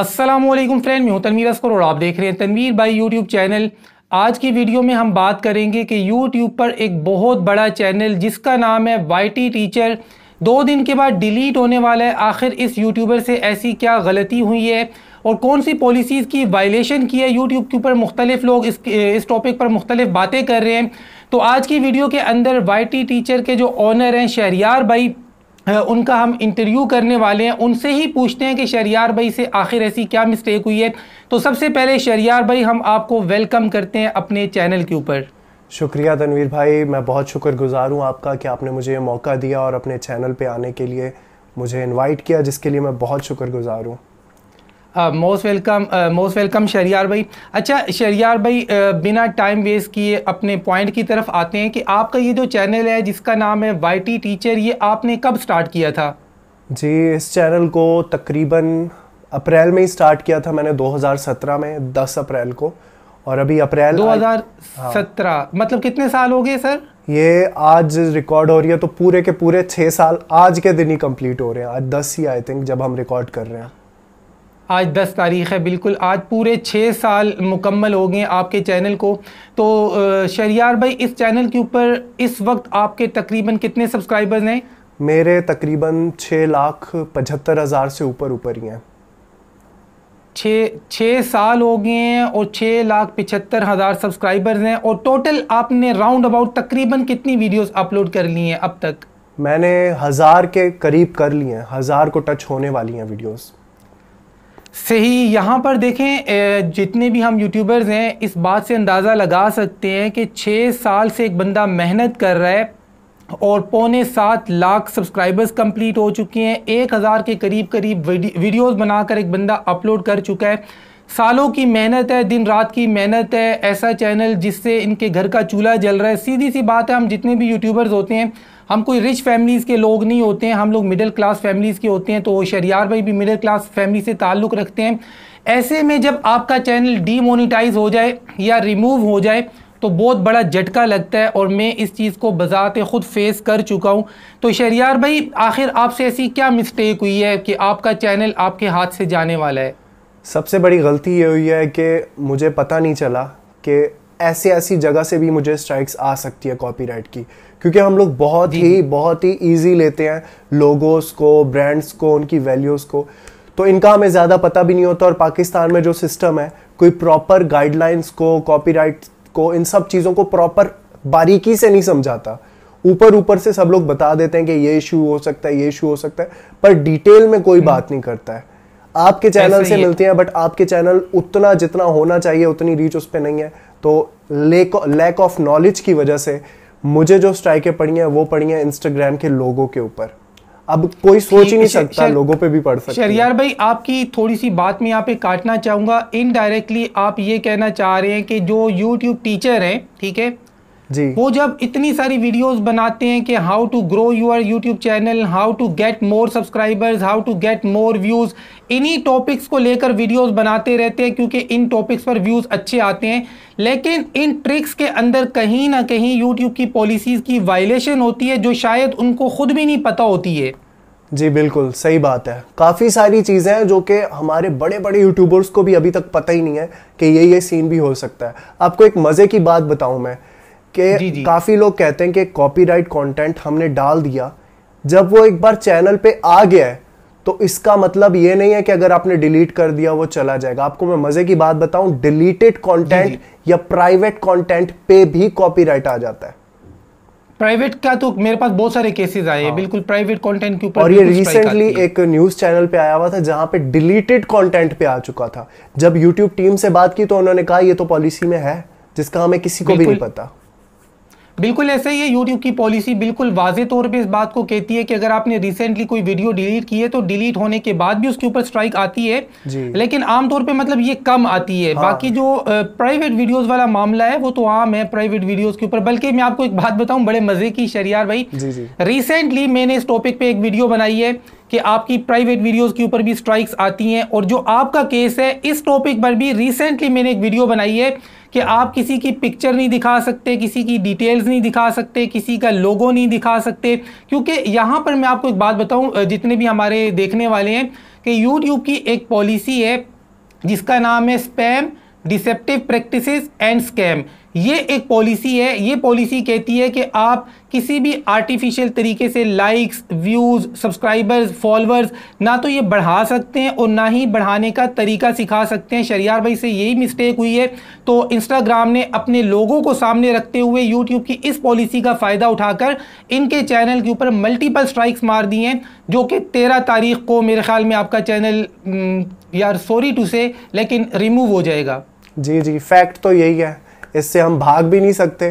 अस्सलामुअलैकुम फ्रेंड, मैं हूं तनवीर अस्कर और आप देख रहे हैं तनवीर भाई यूट्यूब चैनल। आज की वीडियो में हम बात करेंगे कि यूट्यूब पर एक बहुत बड़ा चैनल जिसका नाम है वाईटी टीचर 2 दिन के बाद डिलीट होने वाला है। आखिर इस यूट्यूबर से ऐसी क्या गलती हुई है और कौन सी पॉलिसीज़ की वायलेशन की है। यूट्यूब के ऊपर मुख्तलिफ लोग इस टॉपिक पर मुख्तलिफ बातें कर रहे हैं। तो आज की वीडियो के अंदर वाईटी टीचर के जो ऑनर हैं शहरियार भाई, उनका हम इंटरव्यू करने वाले हैं। उनसे ही पूछते हैं कि शहरियार भाई से आखिर ऐसी क्या मिस्टेक हुई है। तो सबसे पहले शहरियार भाई, हम आपको वेलकम करते हैं अपने चैनल के ऊपर। शुक्रिया तनवीर भाई, मैं बहुत शुक्रगुजार हूँ आपका कि आपने मुझे ये मौका दिया और अपने चैनल पे आने के लिए मुझे इनवाइट किया, जिसके लिए मैं बहुत शुक्रगुजार हूँ। मोस्ट वेलकम शहरियार भाई। अच्छा शहरियार भाई, बिना टाइम वेस्ट किए अपने पॉइंट की तरफ आते हैं कि आपका ये जो चैनल है जिसका नाम है वाईटी टीचर, ये आपने कब स्टार्ट किया था? जी, इस चैनल को तकरीबन अप्रैल में ही स्टार्ट किया था मैंने, 2017 में 10 अप्रैल को। और अभी अप्रैल 2017 मतलब कितने साल हो गए सर? ये आज रिकॉर्ड हो रही है तो पूरे के पूरे 6 साल आज के दिन ही कंप्लीट हो रहे हैं। आज 10 ही आई थिंक जब हम रिकॉर्ड कर रहे हैं। आज 10 तारीख़ है, बिल्कुल आज पूरे 6 साल मुकम्मल हो गए आपके चैनल को। तो शहरियार भाई, इस चैनल के ऊपर इस वक्त आपके तकरीबन कितने सब्सक्राइबर्स हैं? मेरे तकरीबन 6,75,000 से ऊपर ही हैं। 6 साल हो गए हैं और 6,75,000 सब्सक्राइबर्स हैं। और टोटल आपने राउंड अबाउट तकरीबन कितनी वीडियोस अपलोड कर ली हैं अब तक? मैंने 1000 के करीब कर लिए हैं, 1000 को टच होने वाली हैं वीडियोस। सही। यहाँ पर देखें, जितने भी हम यूट्यूबर्स हैं इस बात से अंदाज़ा लगा सकते हैं कि 6 साल से एक बंदा मेहनत कर रहा है और 6.25 लाख सब्सक्राइबर्स कंप्लीट हो चुके हैं। 1000 के करीब वीडियोस बनाकर एक बंदा अपलोड कर चुका है। सालों की मेहनत है, दिन रात की मेहनत है। ऐसा चैनल जिससे इनके घर का चूल्हा जल रहा है। सीधी सी बात है, हम जितने भी यूट्यूबर्स होते हैं हम कोई रिच फैमिलीज़ के लोग नहीं होते हैं, हम लोग मिडिल क्लास फैमिलीज़ के होते हैं। तो शहरियार भाई भी मिडिल क्लास फैमिली से ताल्लुक़ रखते हैं। ऐसे में जब आपका चैनल डीमोनेटाइज हो जाए या रिमूव हो जाए तो बहुत बड़ा झटका लगता है और मैं इस चीज़ को बज़ाते ख़ुद फेस कर चुका हूँ। तो शहरियार भाई, आखिर आपसे ऐसी क्या मिस्टेक हुई है कि आपका चैनल आपके हाथ से जाने वाला है? सबसे बड़ी गलती ये हुई है कि मुझे पता नहीं चला कि ऐसी जगह से भी मुझे स्ट्राइक्स आ सकती है कॉपीराइट की, क्योंकि हम लोग बहुत ही इजी लेते हैं लोगोस को, ब्रांड्स को, उनकी वैल्यूज़ को। तो इनका हमें ज़्यादा पता भी नहीं होता। और पाकिस्तान में जो सिस्टम है, कोई प्रॉपर गाइडलाइंस को, कॉपीराइट को, इन सब चीज़ों को प्रॉपर बारीकी से नहीं समझाता। ऊपर से सब लोग बता देते हैं कि ये इशू हो सकता है, ये इशू हो सकता है, पर डिटेल में कोई बात नहीं करता है। आपके चैनल से मिलती हैं, बट आपके चैनल उतना जितना होना चाहिए उतनी रीच उस पर नहीं है। तो लैक ऑफ नॉलेज की वजह से मुझे जो स्ट्राइकें पड़ी हैं वो पड़ी हैं इंस्टाग्राम के लोगों के ऊपर। अब कोई सोच ही नहीं सकता, लोगों पे भी पड़ सकता है। शहरियार भाई, आपकी थोड़ी सी बात मैं यहाँ पे काटना चाहूँगा। इनडायरेक्टली आप ये कहना चाह रहे हैं कि जो यूट्यूब टीचर हैं, ठीक है जी, वो जब इतनी सारी वीडियोस बनाते हैं कि how to grow your YouTube channel, how to get more subscribers, how to get more views, इन्हीं टॉपिक्स को लेकर वीडियोस बनाते रहते हैं क्योंकि इन टॉपिक्स पर व्यूज़ अच्छे आते हैं। लेकिन इन ट्रिक्स के अंदर कहीं ना कहीं यूट्यूब की पॉलिसीज़ की वायलेशन होती है जो शायद उनको खुद भी नहीं पता होती है। जी बिल्कुल सही बात है। काफ़ी सारी चीज़ें हैं जो कि हमारे बड़े बड़े यूट्यूबर्स को भी अभी तक पता ही नहीं है कि ये सीन भी हो सकता है। आपको एक मज़े की बात बताऊं मैं कि काफ़ी लोग कहते हैं कि कॉपीराइट कंटेंट हमने डाल दिया, जब वो एक बार चैनल पे आ गया है तो इसका मतलब ये नहीं है कि अगर आपने डिलीट कर दिया वो चला जाएगा। आपको मैं मज़े की बात बताऊं, डिलीटेड कंटेंट या प्राइवेट कंटेंट पे भी कॉपीराइट आ जाता है। प्राइवेट का तो मेरे पास बहुत सारे केसेस आए हैं, बिल्कुल प्राइवेट कंटेंट के ऊपर। और ये रिसेंटली एक न्यूज़ चैनल पे आया हुआ था जहां पे डिलीटेड कंटेंट पे आ चुका था। जब यूट्यूब टीम से बात की तो उन्होंने कहा ये तो पॉलिसी में है, जिसका हमें किसी को भी नहीं पता। बिल्कुल ऐसा ही है। यूट्यूब की पॉलिसी बिल्कुल वाजे तौर पे इस बात को कहती है कि अगर आपने रिसेंटली कोई वीडियो डिलीट की है तो डिलीट होने के बाद भी उसके ऊपर स्ट्राइक आती है, लेकिन आमतौर पे मतलब ये कम आती है। बाकी जो प्राइवेट वीडियोस वाला मामला है वो तो आम है प्राइवेट वीडियोस के ऊपर। बल्कि मैं आपको एक बात बताऊं बड़े मजे की शहरियार भाई, रिसेंटली मैंने इस टॉपिक पे एक वीडियो बनाई है कि आपकी प्राइवेट वीडियोस के ऊपर भी स्ट्राइक्स आती हैं। और जो आपका केस है, इस टॉपिक पर भी रिसेंटली मैंने एक वीडियो बनाई है कि आप किसी की पिक्चर नहीं दिखा सकते, किसी की डिटेल्स नहीं दिखा सकते, किसी का लोगो नहीं दिखा सकते, क्योंकि यहाँ पर मैं आपको एक बात बताऊँ, जितने भी हमारे देखने वाले हैं, कि यूट्यूब की एक पॉलिसी है जिसका नाम है spam, deceptive practices and scam. ये एक पॉलिसी है। ये पॉलिसी कहती है कि आप किसी भी आर्टिफिशियल तरीके से लाइक्स, व्यूज़, सब्सक्राइबर्स, फॉलोअर्स ना तो ये बढ़ा सकते हैं और ना ही बढ़ाने का तरीका सिखा सकते हैं। शरियार भाई से यही मिस्टेक हुई है, तो इंस्टाग्राम ने अपने लोगों को सामने रखते हुए यूट्यूब की इस पॉलिसी का फ़ायदा उठाकर इनके चैनल के ऊपर मल्टीपल स्ट्राइक्स मार दी हैं, जो कि 13 तारीख को मेरे ख्याल में आपका चैनल यार सॉरी टू से लेकिन रिमूव हो जाएगा। जी, फैक्ट तो यही है, इससे हम भाग भी नहीं सकते।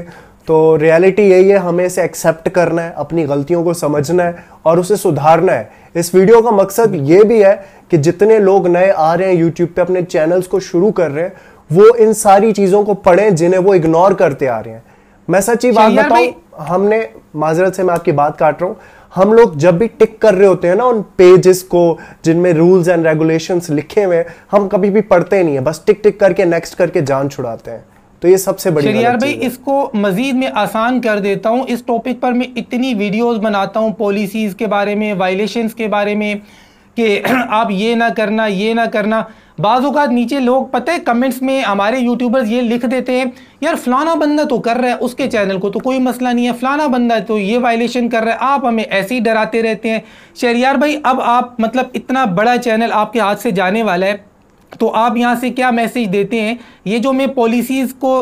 तो रियलिटी यही है, हमें इसे एक्सेप्ट करना है, अपनी गलतियों को समझना है और उसे सुधारना है। इस वीडियो का मकसद ये भी है कि जितने लोग नए आ रहे हैं यूट्यूब पे, अपने चैनल्स को शुरू कर रहे हैं, वो इन सारी चीज़ों को पढ़ें जिन्हें वो इग्नोर करते आ रहे हैं। मैं सच्ची बात बताऊं, हमने, माजरत से मैं आपकी बात काट रहा हूं, हम लोग जब भी टिक कर रहे होते हैं ना उन पेजेस को जिनमें रूल्स एंड रेगुलेशंस लिखे हुए हैं, हम कभी भी पढ़ते नहीं है, बस टिक टिक करके नेक्स्ट करके जान छुड़ाते हैं। तो ये सबसे बड़ी शरियार भाई, इसको मजीद में आसान कर देता हूँ। इस टॉपिक पर मैं इतनी वीडियोस बनाता हूँ पॉलिसीज़ के बारे में, वायलेशंस के बारे में, कि आप ये ना करना, ये ना करना। बाज़ औक़ात नीचे लोग, पता है, कमेंट्स में हमारे यूट्यूबर्स ये लिख देते हैं, यार फलाना बंदा तो कर रहा है, उसके चैनल को तो कोई मसला नहीं है, फलाना बंदा तो ये वायलेशन कर रहा है, आप हमें ऐसे ही डराते रहते हैं। शरियार भाई, अब आप मतलब इतना बड़ा चैनल आपके हाथ से जाने वाला है, तो आप यहाँ से क्या मैसेज देते हैं? ये जो मैं पॉलिसीज़ को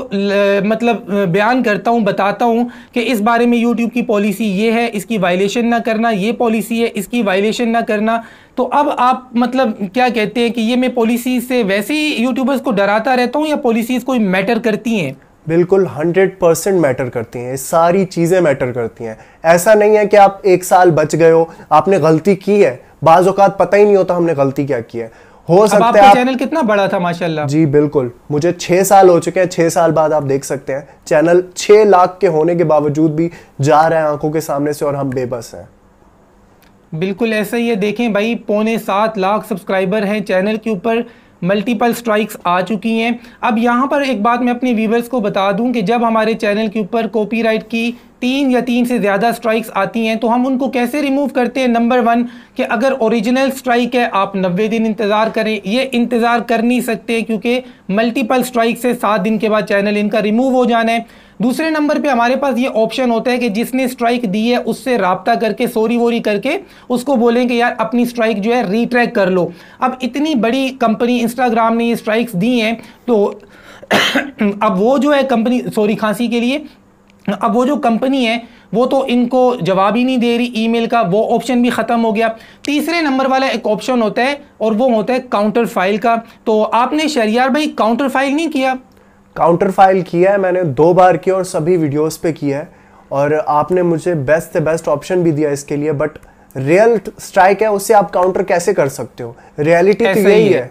मतलब बयान करता हूँ, बताता हूँ कि इस बारे में यूट्यूब की पॉलिसी ये है, इसकी वायलेशन ना करना, ये पॉलिसी है, इसकी वायलेशन ना करना, तो अब आप मतलब क्या कहते हैं कि ये मैं पॉलिसी से वैसे ही यूट्यूबर्स को डराता रहता हूँ या पॉलिसीज़ कोई मैटर करती हैं? बिल्कुल 100% मैटर करती हैं, ये सारी चीज़ें मैटर करती हैं। ऐसा नहीं है कि आप 1 साल बच गए हो, आपने गलती की है, बाज़ औक़ात पता ही नहीं होता हमने गलती क्या की है। हो सकता है चैनल कितना बड़ा था माशाल्लाह। जी बिल्कुल, मुझे 6 साल हो चुके हैं, 6 साल बाद आप देख सकते हैं चैनल 6 लाख के होने के बावजूद भी जा रहा है आंखों के सामने से और हम बेबस हैं। बिल्कुल ऐसा ही है। देखें भाई, 6.25 लाख सब्सक्राइबर हैं चैनल के ऊपर, मल्टीपल स्ट्राइक्स आ चुकी हैं। अब यहाँ पर एक बात मैं अपने व्यूवर्स को बता दूं कि जब हमारे चैनल के ऊपर कॉपीराइट की 3 या 3 से ज़्यादा स्ट्राइक्स आती हैं तो हम उनको कैसे रिमूव करते हैं। नंबर 1 कि अगर ओरिजिनल स्ट्राइक है आप 90 दिन इंतज़ार करें, ये इंतज़ार कर नहीं सकते क्योंकि मल्टीपल स्ट्राइक से 7 दिन के बाद चैनल इनका रिमूव हो जाना है। दूसरे नंबर पे हमारे पास ये ऑप्शन होता है कि जिसने स्ट्राइक दी है उससे राब्ता करके, सॉरी वोरी करके उसको बोलेंगे यार अपनी स्ट्राइक जो है रीट्रैक कर लो। अब इतनी बड़ी कंपनी इंस्टाग्राम ने ये स्ट्राइक्स दी हैं, तो अब वो जो है कंपनी, सॉरी खांसी के लिए, अब वो जो कंपनी है वो तो इनको जवाब ही नहीं दे रही ईमेल का, वो ऑप्शन भी ख़त्म हो गया। तीसरे नंबर वाला एक ऑप्शन होता है और वो होता है काउंटर फाइल का। तो आपने शरियार भाई काउंटर फाइल नहीं किया? काउंटर फाइल किया है मैंने, 2 बार किया और सभी वीडियोस पे किया है, और आपने मुझे बेस्ट से बेस्ट ऑप्शन भी दिया इसके लिए। बट रियल स्ट्राइक है, उससे आप काउंटर कैसे कर सकते हो? रियलिटी तो यही है।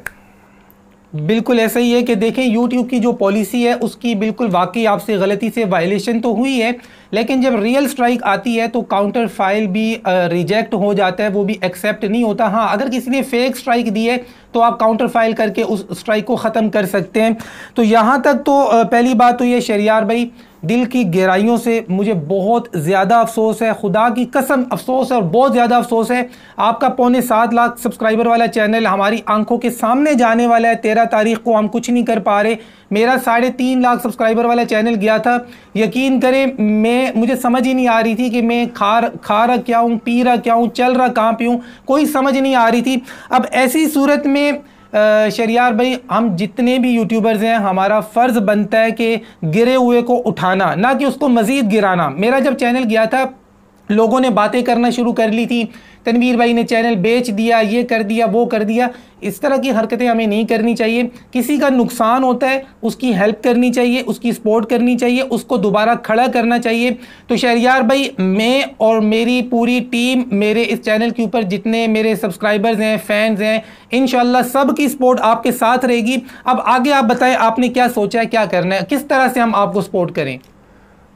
बिल्कुल ऐसा ही है कि देखें YouTube की जो पॉलिसी है उसकी बिल्कुल वाकई आपसे गलती से वायलेशन तो हुई है, लेकिन जब रियल स्ट्राइक आती है तो काउंटर फाइल भी रिजेक्ट हो जाता है, वो भी एक्सेप्ट नहीं होता। हाँ, अगर किसी ने फेक स्ट्राइक दी है तो आप काउंटर फाइल करके उस स्ट्राइक को ख़त्म कर सकते हैं। तो यहाँ तक तो पहली बात तो ये शरियार भाई, दिल की गहराइयों से मुझे बहुत ज़्यादा अफसोस है, खुदा की कसम अफसोस है और बहुत ज़्यादा अफसोस है। आपका 6.25 लाख सब्सक्राइबर वाला चैनल हमारी आंखों के सामने जाने वाला है 13 तारीख को, हम कुछ नहीं कर पा रहे। मेरा 3.5 लाख सब्सक्राइबर वाला चैनल गया था, यकीन करें मुझे समझ ही नहीं आ रही थी कि मैं खा रहा क्या हूँ, पी रहा क्या हूँ, चल रहा कहाँ पे हूँ, कोई समझ नहीं आ रही थी। अब ऐसी सूरत में शरियार भाई, हम जितने भी यूट्यूबर्स हैं हमारा फ़र्ज़ बनता है कि गिरे हुए को उठाना, ना कि उसको मज़ीद गिराना। मेरा जब चैनल गया था लोगों ने बातें करना शुरू कर ली थी, तनवीर भाई ने चैनल बेच दिया, ये कर दिया, वो कर दिया। इस तरह की हरकतें हमें नहीं करनी चाहिए। किसी का नुकसान होता है उसकी हेल्प करनी चाहिए, उसकी सपोर्ट करनी चाहिए, उसको दोबारा खड़ा करना चाहिए। तो शहरियार भाई, मैं और मेरी पूरी टीम, मेरे इस चैनल के ऊपर जितने मेरे सब्सक्राइबर्स हैं, फैंस हैं, इंशाल्लाह सब की सपोर्ट आपके साथ रहेगी। अब आगे आप बताएं, आपने क्या सोचा है, क्या करना है, किस तरह से हम आपको सपोर्ट करें?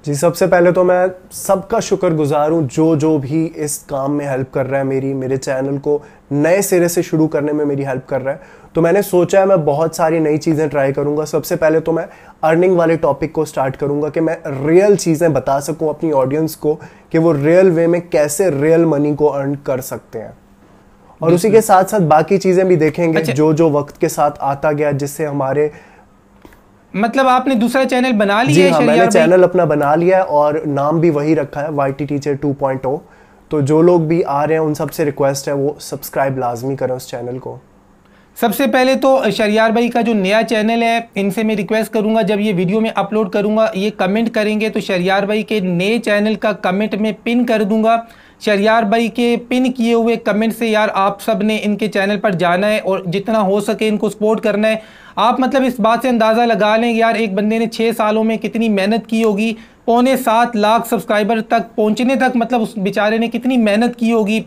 जी, सबसे पहले तो मैं सबका शुक्रगुजार हूँ जो भी इस काम में हेल्प कर रहा है, मेरे चैनल को नए सिरे से शुरू करने में मेरी हेल्प कर रहा है। तो मैंने सोचा है मैं बहुत सारी नई चीज़ें ट्राई करूँगा। सबसे पहले तो मैं अर्निंग वाले टॉपिक को स्टार्ट करूँगा कि मैं रियल चीज़ें बता सकूँ अपनी ऑडियंस को कि वो रियल वे में कैसे रियल मनी को अर्न कर सकते हैं। और उसी के साथ साथ बाकी चीज़ें भी देखेंगे। अच्छा। जो वक्त के साथ आता गया, जिससे हमारे मतलब आपने दूसरा चैनल बना लिया? जी हाँ, मैंने चैनल अपना बना लिया है और नाम भी वही रखा है, YT Teacher 2.0। तो जो लोग भी आ रहे हैं उन सबसे रिक्वेस्ट है वो सब्सक्राइब लाजमी करें उस चैनल को। सबसे पहले तो शरियार भाई का जो नया चैनल है, इनसे मैं रिक्वेस्ट करूंगा जब ये वीडियो में अपलोड करूंगा ये कमेंट करेंगे तो शरियार भाई के नए चैनल का कमेंट में पिन कर दूंगा। शरियार भाई के पिन किए हुए कमेंट से यार आप सब ने इनके चैनल पर जाना है और जितना हो सके इनको सपोर्ट करना है। आप मतलब इस बात से अंदाज़ा लगा लें यार एक बंदे ने 6 सालों में कितनी मेहनत की होगी, 6.25 लाख सब्सक्राइबर तक पहुंचने तक मतलब उस बेचारे ने कितनी मेहनत की होगी।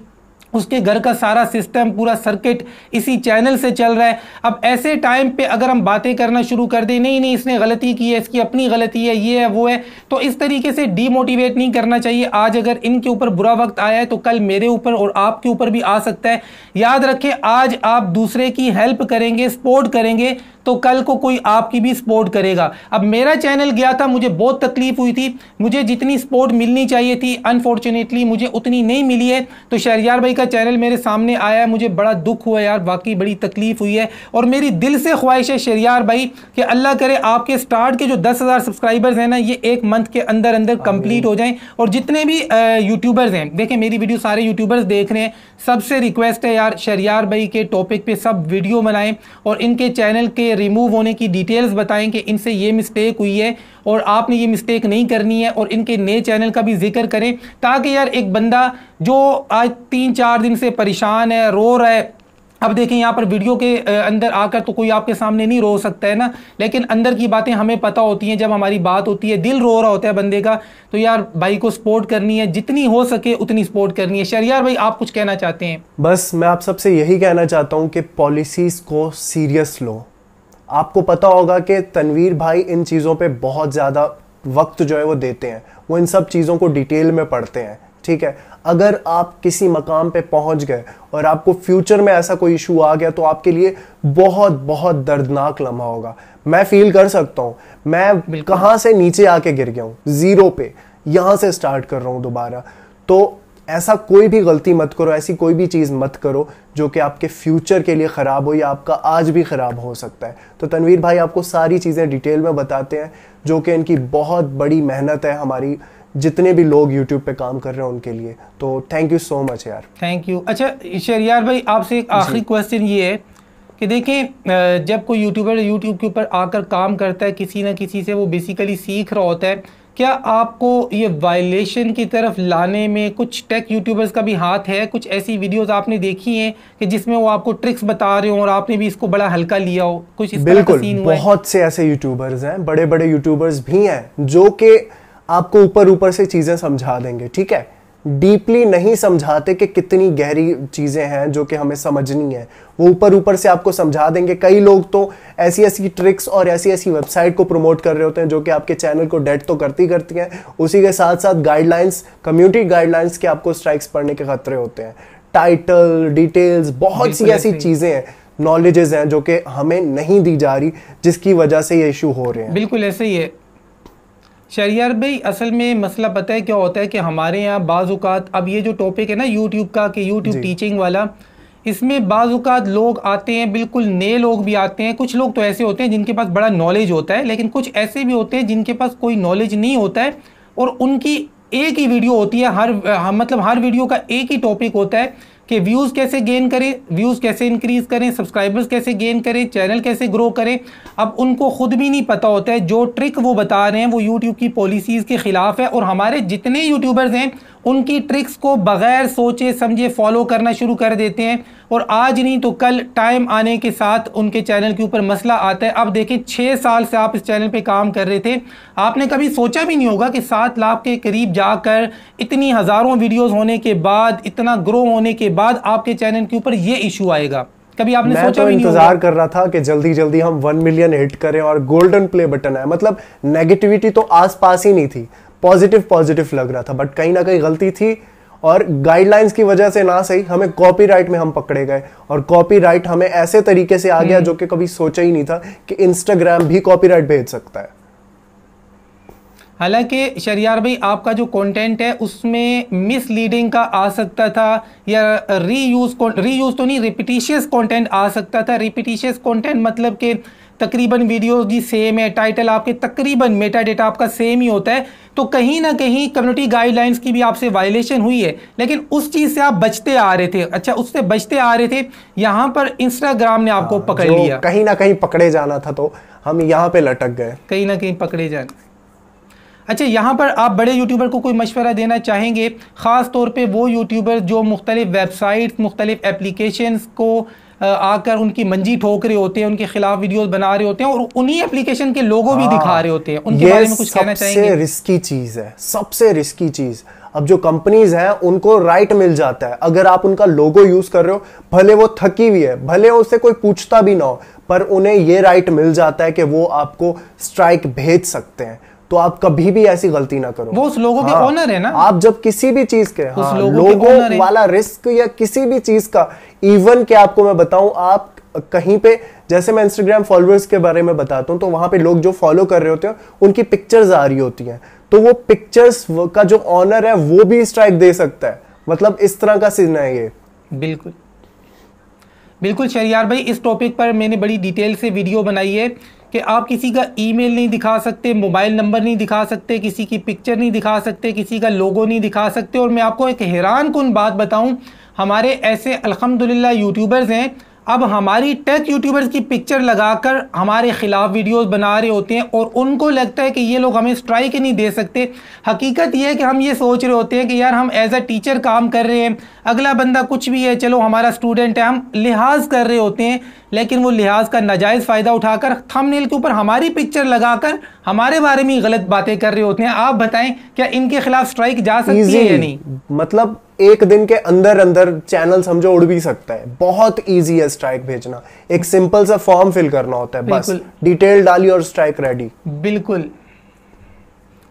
उसके घर का सारा सिस्टम, पूरा सर्किट इसी चैनल से चल रहा है। अब ऐसे टाइम पे अगर हम बातें करना शुरू कर दें, नहीं इसने गलती की है, इसकी अपनी गलती है, ये है वो है, तो इस तरीके से डीमोटिवेट नहीं करना चाहिए। आज अगर इनके ऊपर बुरा वक्त आया है तो कल मेरे ऊपर और आपके ऊपर भी आ सकता है। याद रखें, आज आप दूसरे की हेल्प करेंगे, सपोर्ट करेंगे तो कल को कोई आपकी भी सपोर्ट करेगा। अब मेरा चैनल गया था, मुझे बहुत तकलीफ हुई थी, मुझे जितनी सपोर्ट मिलनी चाहिए थी अनफॉर्चुनेटली मुझे उतनी नहीं मिली है। तो शरियार भाई का चैनल मेरे सामने आया, मुझे बड़ा दुख हुआ यार, वाकई बड़ी तकलीफ हुई है। और मेरी दिल से ख्वाहिश है शरियार भाई कि अल्लाह करे आपके स्टार्ट के जो 10,000 सब्सक्राइबर्स हैं ना, ये 1 मंथ के अंदर अंदर कंप्लीट हो जाएं। और जितने भी यूट्यूबर्स हैं, देखें मेरी वीडियो सारे यूट्यूबर्स देख रहे हैं, सबसे रिक्वेस्ट है यार शरियार भाई के टॉपिक पे सब वीडियो बनाएं और इनके चैनल के रिमूव होने की डिटेल्स बताएं कि इनसे ये मिस्टेक हुई है और आपने ये मिस्टेक नहीं करनी है, और इनके नए चैनल का भी जिक्र करें ताकि यार एक बंदा जो आज 3-4 दिन से परेशान है, रो रहा है। अब देखें यहाँ पर वीडियो के अंदर आकर तो कोई आपके सामने नहीं रो सकता है ना, लेकिन अंदर की बातें हमें पता होती हैं। जब हमारी बात होती है, दिल रो रहा होता है बंदे का, तो यार भाई को सपोर्ट करनी है, जितनी हो सके उतनी सपोर्ट करनी है। शरियार भाई आप कुछ कहना चाहते हैं? बस मैं आप सबसे यही कहना चाहता हूँ कि पॉलिसीज को सीरियस लो। आपको पता होगा कि तनवीर भाई इन चीज़ों पे बहुत ज़्यादा वक्त जो है वो देते हैं, वो इन सब चीज़ों को डिटेल में पढ़ते हैं। ठीक है, अगर आप किसी मकाम पे पहुंच गए और आपको फ्यूचर में ऐसा कोई इशू आ गया तो आपके लिए बहुत बहुत दर्दनाक लम्हा होगा। मैं फील कर सकता हूँ, मैं कहाँ से नीचे आके गिर गया हूँ, जीरो पे, यहाँ से स्टार्ट कर रहा हूँ दोबारा। तो ऐसा कोई भी गलती मत करो, ऐसी कोई भी चीज़ मत करो जो कि आपके फ्यूचर के लिए ख़राब हो या आपका आज भी ख़राब हो सकता है। तो तनवीर भाई आपको सारी चीज़ें डिटेल में बताते हैं, जो कि इनकी बहुत बड़ी मेहनत है, हमारी जितने भी लोग YouTube पे काम कर रहे हैं उनके लिए। तो थैंक यू सो मच यार। Thank you. अच्छा शरियार भाई आपसे एक आखिरी क्वेश्चन ये है कि देखें जब कोई यूट्यूबर यूट्यूब के ऊपर आकर काम करता है, किसी ना किसी से वो बेसिकली सीख रहा होता है, क्या आपको ये वायलेशन की तरफ लाने में कुछ टेक यूट्यूबर्स का भी हाथ है? कुछ ऐसी वीडियोस आपने देखी हैं कि जिसमें वो आपको ट्रिक्स बता रहे हो और आपने भी इसको बड़ा हल्का लिया हो? कुछ इस तरह का सीन हुआ है? बहुत से ऐसे यूट्यूबर्स हैं, बड़े बड़े यूट्यूबर्स भी हैं जो कि आपको ऊपर ऊपर से चीजें समझा देंगे। ठीक है, डीपली नहीं समझाते कि कितनी गहरी चीजें हैं जो कि हमें समझनी है, वो ऊपर ऊपर से आपको समझा देंगे। कई लोग तो ऐसी ऐसी ट्रिक्स और ऐसी ऐसी वेबसाइट को प्रमोट कर रहे होते हैं जो कि आपके चैनल को डेड तो करती हैं, उसी के साथ साथ गाइडलाइंस, कम्युनिटी गाइडलाइंस के आपको स्ट्राइक्स पड़ने के खतरे होते हैं। टाइटल, डिटेल्स, बहुत सी ऐसी चीजें हैं, नॉलेजेस हैं जो कि हमें नहीं दी जा रही, जिसकी वजह से ये इशू हो रहे हैं। बिल्कुल ऐसे ही है शरियार भाई। असल में मसला पता है क्या होता है कि हमारे यहाँ बाज़-औक़ात, अब ये जो टॉपिक है ना यूट्यूब का कि यूट्यूब टीचिंग वाला, इसमें बाज़-औक़ात लोग आते हैं, बिल्कुल नए लोग भी आते हैं। कुछ लोग तो ऐसे होते हैं जिनके पास बड़ा नॉलेज होता है, लेकिन कुछ ऐसे भी होते हैं जिनके पास कोई नॉलेज नहीं होता है और उनकी एक ही वीडियो होती है, मतलब हर वीडियो का एक ही टॉपिक होता है कि व्यूज़ कैसे गेन करें, व्यूज़ कैसे इंक्रीज़ करें, सब्सक्राइबर्स कैसे गेन करें, चैनल कैसे ग्रो करें। अब उनको खुद भी नहीं पता होता है, जो ट्रिक वो बता रहे हैं वो यूट्यूब की पॉलिसीज़ के ख़िलाफ़ है। और हमारे जितने यूट्यूबर्स हैं उनकी ट्रिक्स को बग़ैर सोचे समझे फॉलो करना शुरू कर देते हैं और आज नहीं तो कल टाइम आने के साथ उनके चैनल के ऊपर मसला आता है। अब देखें 6 साल से आप इस चैनल पे काम कर रहे थे, आपने कभी सोचा भी नहीं होगा कि 7 लाख के करीब जाकर इतनी हज़ारों वीडियोस होने के बाद, इतना ग्रो होने के बाद आपके चैनल के ऊपर ये इशू आएगा। कभी आपने सोचा तो भी नहीं? इंतजार कर रहा था कि जल्दी जल्दी हम 1 मिलियन हिट करें और गोल्डन प्ले बटन है, मतलब नेगेटिविटी तो आस पास ही नहीं थी। पॉजिटिव पॉजिटिव लग रहा था, बट कहीं ना कहीं गलती थी और गाइडलाइंस की वजह से ना सही हमें कॉपीराइट में हम पकड़े गए और कॉपीराइट हमें ऐसे तरीके से आ गया जो कि कभी सोचा ही नहीं था कि इंस्टाग्राम भी कॉपीराइट भेज सकता है। हालांकि शरियार भाई आपका जो कंटेंट है उसमें मिसलीडिंग का आ सकता था या रीयूज तो नहीं, रिपीटिशियस कंटेंट आ सकता था। रिपीटिशियस कंटेंट मतलब कि तकरीबन वीडियोस भी सेम है, टाइटल आपके तकरीबन मेटा डेटा आपका सेम ही होता है, तो कहीं ना कहीं कम्युनिटी गाइडलाइंस की भी आपसे वायलेशन हुई है, लेकिन उस चीज़ से आप बचते आ रहे थे। अच्छा, उससे बचते आ रहे थे, यहाँ पर इंस्टाग्राम ने आपको पकड़ लिया, कहीं ना कहीं पकड़े जाना था तो हम यहाँ पे लटक गए, कहीं ना कहीं पकड़े जाना। अच्छा, यहाँ पर आप बड़े यूट्यूबर को कोई मशवरा देना चाहेंगे, ख़ास तौर पे वो यूट्यूबर जो मुख्तलिफ वेबसाइट्स, मुख्तलिफ एप्लीकेशंस को आकर उनकी मंजी ठोक रहे होते हैं, उनके खिलाफ वीडियोस बना रहे होते हैं और उन्हीं एप्लीकेशन के लोगो भी दिखा रहे होते हैं, उनके बारे में कुछ कहना चाहेंगे? सबसे रिस्की चीज़ है, सबसे रिस्की चीज़। अब जो कंपनीज हैं उनको राइट मिल जाता है, अगर आप उनका लोगो यूज कर रहे हो, भले वो थकी हुई है, भले उससे कोई पूछता भी ना हो, पर उन्हें ये राइट मिल जाता है कि वो आपको स्ट्राइक भेज सकते हैं। तो आप कभी भी ऐसी गलती ना करो। वो उस लोगों के ओनर है ना। आप जब किसी भी चीज के लोगों वाला रिस्क या किसी भी चीज का, इवन के आपको मैं बताऊं, आप कहीं पे, जैसे मैं इंस्टाग्राम फॉलोअर्स के बारे में बताता हूं, तो वहां पे लोग जो फॉलो कर रहे होते हैं उनकी पिक्चर्स आ रही होती हैं, तो वो पिक्चर्स का जो ऑनर है वो भी स्ट्राइक दे सकता है। मतलब इस तरह का सीन है ये। बिल्कुल बिल्कुल शरियार भाई, इस टॉपिक पर मैंने बड़ी डिटेल से वीडियो बनाई है कि आप किसी का ईमेल नहीं दिखा सकते, मोबाइल नंबर नहीं दिखा सकते, किसी की पिक्चर नहीं दिखा सकते, किसी का लोगो नहीं दिखा सकते। और मैं आपको एक हैरान कुन बात बताऊं, हमारे ऐसे अल्हम्दुलिल्लाह यूट्यूबर्स हैं, अब हमारी टेक यूट्यूबर्स की पिक्चर लगाकर हमारे खिलाफ वीडियोस बना रहे होते हैं और उनको लगता है कि ये लोग हमें स्ट्राइक ही नहीं दे सकते। हकीकत ये है कि हम ये सोच रहे होते हैं कि यार हम एज अ टीचर काम कर रहे हैं, अगला बंदा कुछ भी है, चलो हमारा स्टूडेंट है, हम लिहाज कर रहे होते हैं, लेकिन वो लिहाज का नाजायज़ फ़ायदा उठाकर थंबनेल के ऊपर हमारी पिक्चर लगाकर हमारे बारे में गलत बातें कर रहे होते हैं। आप बताएं, क्या इनके खिलाफ स्ट्राइक जा सकती है या नहीं? मतलब एक दिन के अंदर अंदर चैनल समझो उड़ भी सकता है। बहुत इजी है स्ट्राइक भेजना, एक सिंपल सा फॉर्म फिल करना होता है, बस डिटेल डाली और स्ट्राइक रेडी। बिल्कुल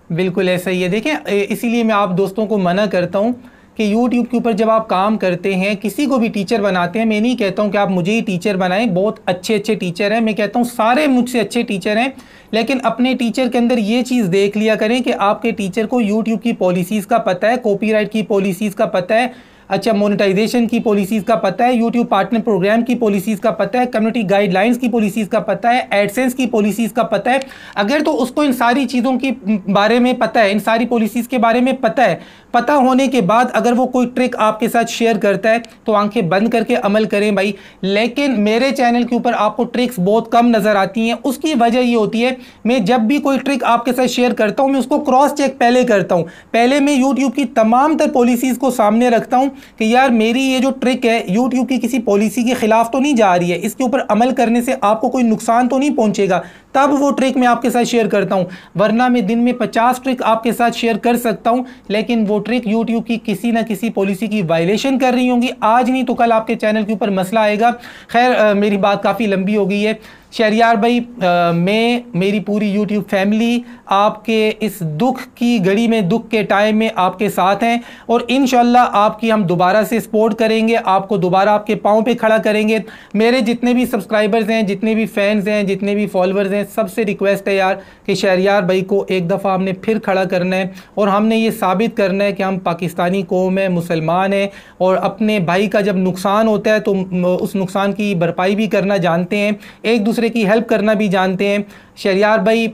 बिल्कुल ऐसा ही है। देखें, इसीलिए मैं आप दोस्तों को मना करता हूं कि YouTube के ऊपर जब आप काम करते हैं, किसी को भी टीचर बनाते हैं, मैं नहीं कहता हूं कि आप मुझे ही टीचर बनाएं, बहुत अच्छे अच्छे टीचर हैं, मैं कहता हूं सारे मुझसे अच्छे टीचर हैं, लेकिन अपने टीचर के अंदर ये चीज़ देख लिया करें कि आपके टीचर को YouTube की पॉलिसीज़ का पता है, कॉपीराइट की पॉलिसीज़ का पता है, अच्छा मोनेटाइजेशन की पॉलिसीज़ का पता है, YouTube पार्टनर प्रोग्राम की पॉलिसीज़ का पता है, कम्युनिटी गाइडलाइंस की पॉलिसीज़ का पता है, एडसेंस की पॉलिसीज़ का पता है। अगर तो उसको इन सारी चीज़ों के बारे में पता है, इन सारी पॉलिसीज़ के बारे में पता है, पता होने के बाद अगर वो कोई ट्रिक आपके साथ शेयर करता है तो आंखें बंद करके अमल करें भाई। लेकिन मेरे चैनल के ऊपर आपको ट्रिक्स बहुत कम नज़र आती हैं। उसकी वजह ये होती है, मैं जब भी कोई ट्रिक आपके साथ शेयर करता हूँ, मैं उसको क्रॉस चेक पहले करता हूँ। पहले मैं YouTube की तमाम तर पॉलिसीज़ को सामने रखता हूँ कि यार मेरी ये जो ट्रिक है YouTube की किसी पॉलिसी के खिलाफ तो नहीं जा रही है, इसके ऊपर अमल करने से आपको कोई नुकसान तो नहीं पहुंचेगा, तब वो ट्रिक मैं आपके साथ शेयर करता हूं। वरना मैं दिन में 50 ट्रिक आपके साथ शेयर कर सकता हूं, लेकिन वो ट्रिक YouTube की किसी ना किसी पॉलिसी की वायलेशन कर रही होंगी। आज नहीं तो कल आपके चैनल के ऊपर मसला आएगा। खैर, मेरी बात काफ़ी लंबी हो गई है। शहरियार भाई, मैं, मेरी पूरी YouTube फैमिली आपके इस दुख की घड़ी में, दुख के टाइम में आपके साथ हैं और इंशाल्लाह आपकी हम दोबारा से सपोर्ट करेंगे, आपको दोबारा आपके पाँव पे खड़ा करेंगे। मेरे जितने भी सब्सक्राइबर्स हैं, जितने भी फैंस हैं, जितने भी फॉलोअर्स हैं, सबसे रिक्वेस्ट है यार कि शहरियार भाई को एक दफ़ा हमने फिर खड़ा करना है और हमने ये साबित करना है कि हम पाकिस्तानी कौम है, मुसलमान हैं और अपने भाई का जब नुकसान होता है तो उस नुकसान की भरपाई भी करना जानते हैं, एक दूसरे की हेल्प करना भी जानते हैं। शहरियार भाई,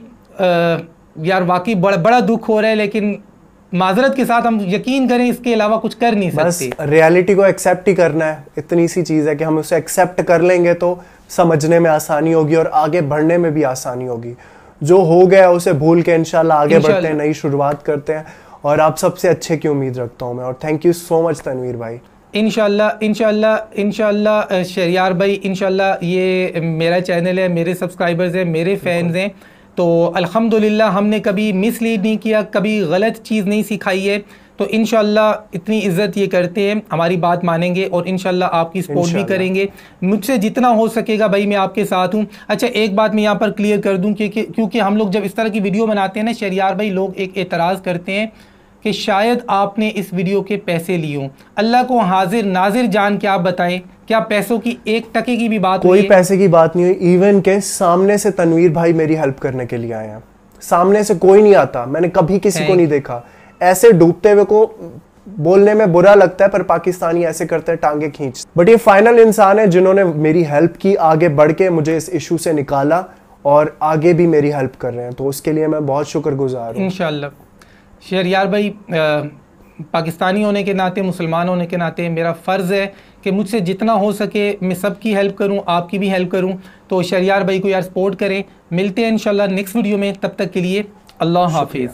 यार वाकई बड़ा दुख हो रहा है, लेकिन माजरत के साथ हम यकीन करें, इसके अलावा कुछ कर नहीं सकते। बस रियलिटी को एक्सेप्ट ही करना है, इतनी सी चीज़ है कि हम उसे एक्सेप्ट कर लेंगे तो समझने में आसानी होगी और आगे बढ़ने में भी आसानी होगी। जो हो गया उसे भूल के इंशाल्लाह आगे बढ़ते हैं, नई शुरुआत करते हैं और आप सबसे अच्छे की उम्मीद रखता हूँ मैं। और thank you so much Tanveer भाई। इंशाल्लाह शहरियार भाई, इंशाल्लाह ये मेरा चैनल है, मेरे सब्सक्राइबर्स हैं, मेरे फैंस हैं, तो अल्हम्दुलिल्लाह हमने कभी मिसलीड नहीं किया, कभी गलत चीज़ नहीं सिखाई है। तो इंशाल्लाह इतनी इज्जत ये करते हैं, हमारी बात मानेंगे और इंशाल्लाह आपकी सपोर्ट भी करेंगे। मुझसे जितना हो सकेगा भाई मैं आपके साथ हूँ। अच्छा एक बात मैं यहाँ पर क्लियर कर दूँ क्योंकि हम लोग जब इस तरह की वीडियो बनाते हैं ना शहरियार भाई, लोग एक एतराज़ करते हैं कि शायद आपने इस वीडियो के पैसे लिए हों। अल्लाह को हाजिर नाजिर जान के आप बताएं, क्या पैसों की 1 टके की भी बात कोई पैसे की बात नहीं हुई। इवन के सामने से तनवीर भाई मेरी हेल्प करने के लिए आए हैं, सामने से कोई नहीं आता, मैंने कभी किसी को नहीं देखा। ऐसे डूबते हुए को बोलने में बुरा लगता है पर पाकिस्तानी ऐसे करते हैं टांगे खींच, बट ये फाइनल इंसान है जिन्होंने मेरी हेल्प की, आगे बढ़ के मुझे इस इशू से निकाला और आगे भी मेरी हेल्प कर रहे हैं, तो उसके लिए मैं बहुत शुक्रगुजार हूँ। इंशाल्लाह शहरियार भाई, पाकिस्तानी होने के नाते, मुसलमान होने के नाते मेरा फ़र्ज़ है कि मुझसे जितना हो सके मैं सबकी हेल्प करूं, आपकी भी हेल्प करूं। तो शहरियार भाई को यार सपोर्ट करें। मिलते हैं इंशाल्लाह नेक्स्ट वीडियो में, तब तक के लिए अल्लाह हाफिज़।